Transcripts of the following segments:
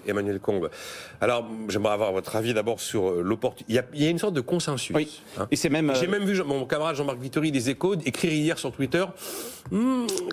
Emmanuel Combe. Alors, j'aimerais avoir votre avis d'abord sur l'opportunité. Il y a une sorte de consensus. Oui. Hein. Et c'est même. J'ai même vu mon camarade Jean-Marc Vittori des Échos écrire hier sur Twitter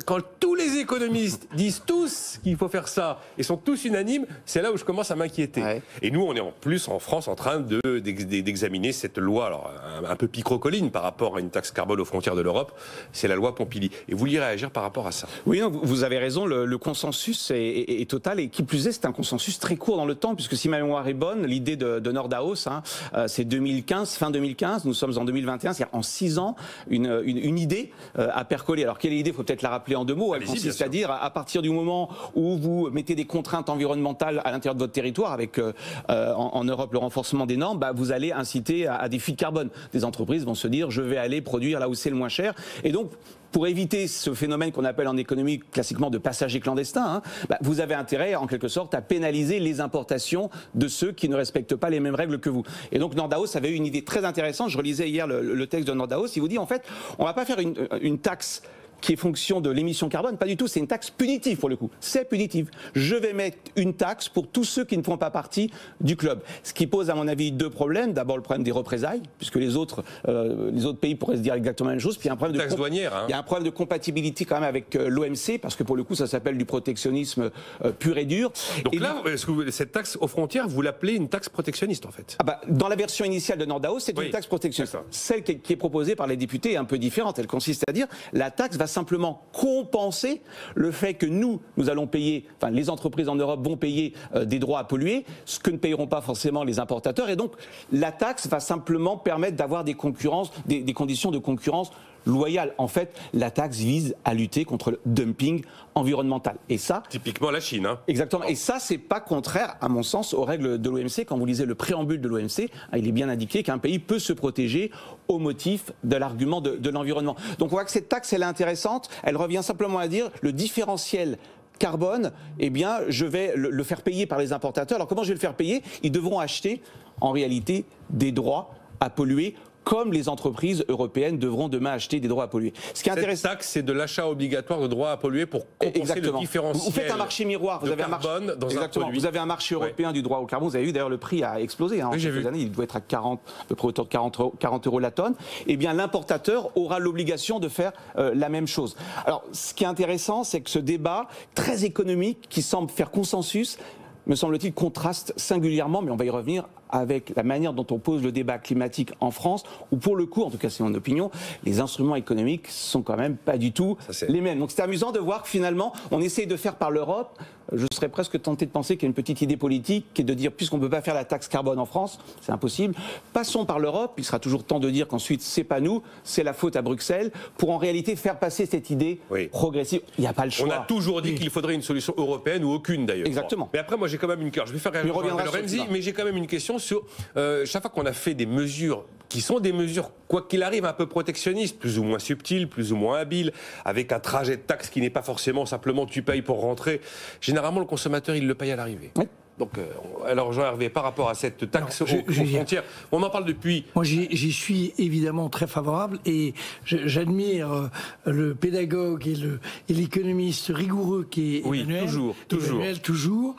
quand tous les économistes disent tous qu'il faut faire ça et sont tous unanimes, c'est là où je commence à m'inquiéter. Ouais. Et nous, on est en plus en France en train d'examiner cette loi, alors un peu picrocolline par rapport à une taxe carbone aux frontières de l'Europe. C'est la loi Pompili. Et vous vouliez réagir par rapport à ça? Oui, non, vous avez raison. Le consensus est total et qui plus est, c'est un consensus très court dans le temps, puisque si ma mémoire est bonne, l'idée de Nordhaus, c'est 2015, fin 2015. Nous sommes en 2021, c'est-à-dire en 6 ans, une idée a percolé. Alors quelle est l'idée? Il faut peut-être la rappeler en 2 mots. Elle consiste à dire, à partir du moment où vous mettez des contraintes environnementales à l'intérieur de votre territoire, avec en Europe le renforcement des normes, vous allez inciter à des fuites carbone. Des entreprises vont se dire, je vais aller produire là où c'est le moins cher. Et donc, pour éviter ce phénomène qu'on appelle en économie classiquement de passagers clandestins, vous avez intérêt en quelque sorte à pénaliser les importations de ceux qui ne respectent pas les mêmes règles que vous. Et donc Nordhaus avait eu une idée très intéressante. Je relisais hier le texte de Nordhaus. Il vous dit en fait, on ne va pas faire une taxe qui est fonction de l'émission carbone, pas du tout, c'est une taxe punitive pour le coup. C'est punitif. Je vais mettre une taxe pour tous ceux qui ne font pas partie du club. Ce qui pose à mon avis 2 problèmes. D'abord le problème des représailles, puisque les autres pays pourraient se dire exactement la même chose. Puis il y a un problème taxe douanière. Il y a un problème de compatibilité quand même avec l'OMC, parce que pour le coup ça s'appelle du protectionnisme pur et dur. Donc et là, cette taxe aux frontières, vous l'appelez une taxe protectionniste en fait? Dans la version initiale de Nordhaus, c'est une taxe protectionniste. Celle qui est proposée par les députés est un peu différente. Elle consiste à dire la taxe va simplement compenser le fait que nous allons payer, enfin les entreprises en Europe vont payer des droits à polluer, ce que ne payeront pas forcément les importateurs. Et donc la taxe va simplement permettre d'avoir des conditions de concurrence loyale. En fait, la taxe vise à lutter contre le dumping environnemental. Et ça, typiquement la Chine. Exactement. Et ça, c'est pas contraire, à mon sens, aux règles de l'OMC. Quand vous lisez le préambule de l'OMC, il est bien indiqué qu'un pays peut se protéger au motif de l'argument de l'environnement. Donc on voit que cette taxe, elle est intéressante. Elle revient simplement à dire le différentiel carbone, eh bien, je vais le faire payer par les importateurs. Alors comment je vais le faire payer? Ils devront acheter, en réalité, des droits à polluer, comme les entreprises européennes devront demain acheter des droits à polluer. Ce qui est intéressant, cette taxe, c'est de l'achat obligatoire de droits à polluer pour compenser le différentiel. Vous faites un marché miroir. Vous avez un marché dans un produit. Vous avez un marché européen du droit au carbone. Vous avez vu d'ailleurs le prix a explosé. En quelques années, il doit être à 40, à peu près autour de 40 euros la tonne. Eh bien, l'importateur aura l'obligation de faire la même chose. Alors, ce qui est intéressant, c'est que ce débat très économique, qui semble faire consensus, me semble-t-il, contraste singulièrement, mais on va y revenir, avec la manière dont on pose le débat climatique en France, où pour le coup, en tout cas c'est mon opinion, les instruments économiques sont quand même pas du tout les mêmes. Donc c'est amusant de voir que finalement, on essaye de faire par l'Europe. Je serais presque tenté de penser qu'il y a une petite idée politique qui est de dire, puisqu'on ne peut pas faire la taxe carbone en France, c'est impossible, passons par l'Europe. Il sera toujours temps de dire qu'ensuite, c'est pas nous, c'est la faute à Bruxelles, pour en réalité faire passer cette idée progressive. Il n'y a pas le choix. On a toujours dit qu'il faudrait une solution européenne ou aucune d'ailleurs. Exactement. Mais après, moi j'ai quand même je vais faire réagir Lorenzi, mais j'ai quand même une question sur chaque fois qu'on a fait des mesures qui sont des mesures, quoi qu'il arrive, un peu protectionnistes, plus ou moins subtiles, plus ou moins habiles, avec un trajet de taxe qui n'est pas forcément simplement tu payes pour rentrer. Généralement, le consommateur, il le paye à l'arrivée. Oui. Donc, alors Jean-Hervé, par rapport à cette taxe aux frontières, on en parle depuis... Moi, j'y suis évidemment très favorable et j'admire le pédagogue et l'économiste rigoureux qui est Emmanuel. Toujours. Emmanuel, toujours.